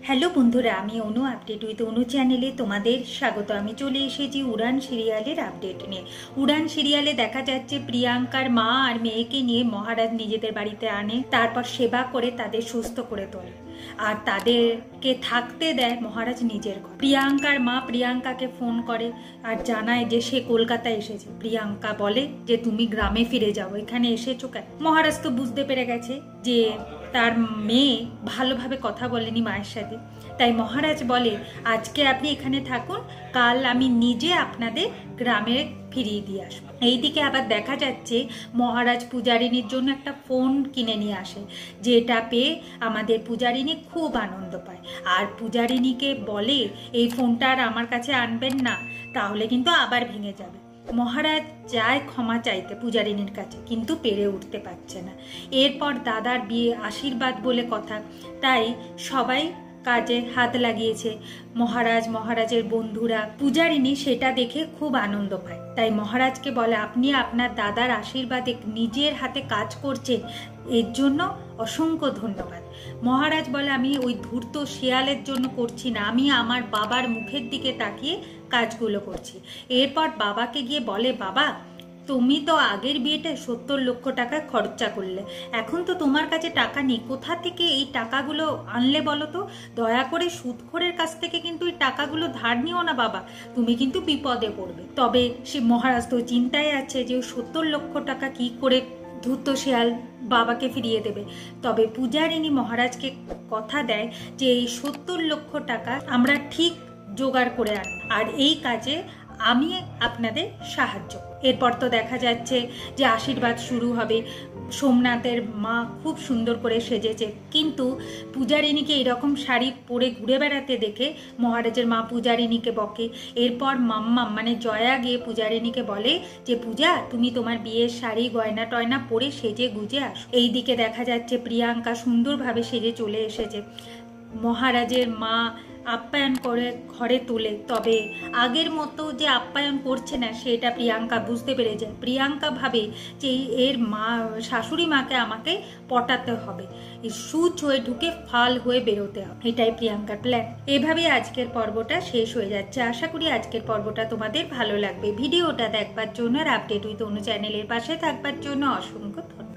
Hello বন্ধুরা, আমি অনু update with অনু চ্যানেলে তোমাদের স্বাগত। আমি চলে এসেছি উড়ান সিরিয়ালের আপডেট নিয়ে। উড়ান সিরিয়ালে দেখা যাচ্ছে প্রিয়াঙ্কার মা আর মেয়েকে নিয়ে মহারাজ নিজেদের বাড়িতে আনে, তারপর সেবা করে তাদের সুস্থ করে তোলে আর তাদেরকে থাকতে দেয় মহারাজ নিজের ঘর। প্রিয়াঙ্কার মা প্রিয়াঙ্কাকে ফোন করে আর জানায় যে সে কলকাতায় এসেছে। প্রিয়াঙ্কা বলে যে তুমি গ্রামে ফিরে যাও, এখানে এসেছো কেন? মহারাজ তো বুঝতে পেরে গেছে যে তার মেয়ে ভালোভাবে কথা বলেনি মায়ের সাথে, তাই মহারাজ বলে আজকে আপনি এখানে থাকুন, কাল আমি নিজে আপনাদের গ্রামে ফিরিয়ে দিয়ে আসবো। এইদিকে আবার দেখা যাচ্ছে মহারাজ পূজারিনীর জন্য একটা ফোন কিনে নিয়ে আসে, যেটা পেয়ে আমাদের পূজারিনী খুব আনন্দ পায় আর পূজারিনীকে বলে এই ফোনটা আর আমার কাছে আনবেন না, তাহলে কিন্তু আবার ভেঙে যাবে। মহারাজ যায় ক্ষমা চাইতে পূজারিনীর কাছে, কিন্তু পেরে উঠতে পারছে না। এরপর দাদার বিয়ে আশীর্বাদ বলে কথা, তাই সবাই কাজে হাত লাগিয়েছে। মহারাজের বন্ধুরা, পূজারিনী সেটা দেখে খুব আনন্দ পায়, তাই মহারাজকে বলে আপনি আপনার দাদার আশীর্বাদে নিজের হাতে কাজ করছেন, এর জন্য অসংখ্য ধন্যবাদ। মহারাজ বলে আমি ওই ধূর্ত শেয়ালের জন্য করছি না, আমি আমার বাবার মুখের দিকে তাকিয়ে কাজগুলো করছি। এরপর বাবাকে গিয়ে বলে বাবা, তুমি তো আগের বিয়েতে 70 লক্ষ টাকা খরচা করলে, এখন তো তোমার কাছে টাকা নেই, কোথা থেকে এই টাকাগুলো আনলে বলো তো? দয়া করে সুদখোরের কাছ থেকে কিন্তু এই টাকাগুলো ধার নিও না বাবা, তুমি কিন্তু বিপদে পড়বে। তবে সে মহারাজ তো চিন্তায় আছে যে 70 লক্ষ টাকা কি করে ধূর্ত শেয়াল বাবাকে ফিরিয়ে দেবে। তবে পূজারিনী মহারাজকে কথা দেয় যে এই 70 লক্ষ টাকা আমরা ঠিক জোগাড় করে আন, আর এই কাজে আমি আপনাদের সাহায্য। এরপর তো দেখা যাচ্ছে যে আশীর্বাদ শুরু হবে। সোমনাথের মা খুব সুন্দর করে সেজেছে, কিন্তু পূজারিনীকে এরকম শাড়ি পরে ঘুরে বেড়াতে দেখে মহারাজের মা পূজারিনীকে বকে। এরপর মাম্মা মানে জয়া গিয়ে পূজারিনীকে বলে যে পূজা, তুমি তোমার বিয়ের শাড়ি গয়না টয়না পরে সেজে গুজে আসো। এইদিকে দেখা যাচ্ছে প্রিয়াঙ্কা সুন্দরভাবে সেজে চলে এসেছে। মহারাজের মা আপ্যায়ন করে ঘরে তোলে, তবে আগের মতো যে আপ্যায়ন করছে না সেটা প্রিয়াঙ্কা বুঝতে পেরে যায়। প্রিয়াঙ্কা ভাবে যে এর মা শাশুড়ি মাকে আমাকে পটাতে হবে, সুচ হয়ে ঢুকে ফাল হয়ে বেরোতে হবে, এটাই প্রিয়াঙ্কার প্ল্যান। এভাবে আজকের পর্বটা শেষ হয়ে যাচ্ছে। আশা করি আজকের পর্বটা তোমাদের ভালো লাগবে। ভিডিওটা দেখবার জন্য আর আপডেট উইথ অনু চ্যানেলের পাশে থাকবার জন্য অসংখ্য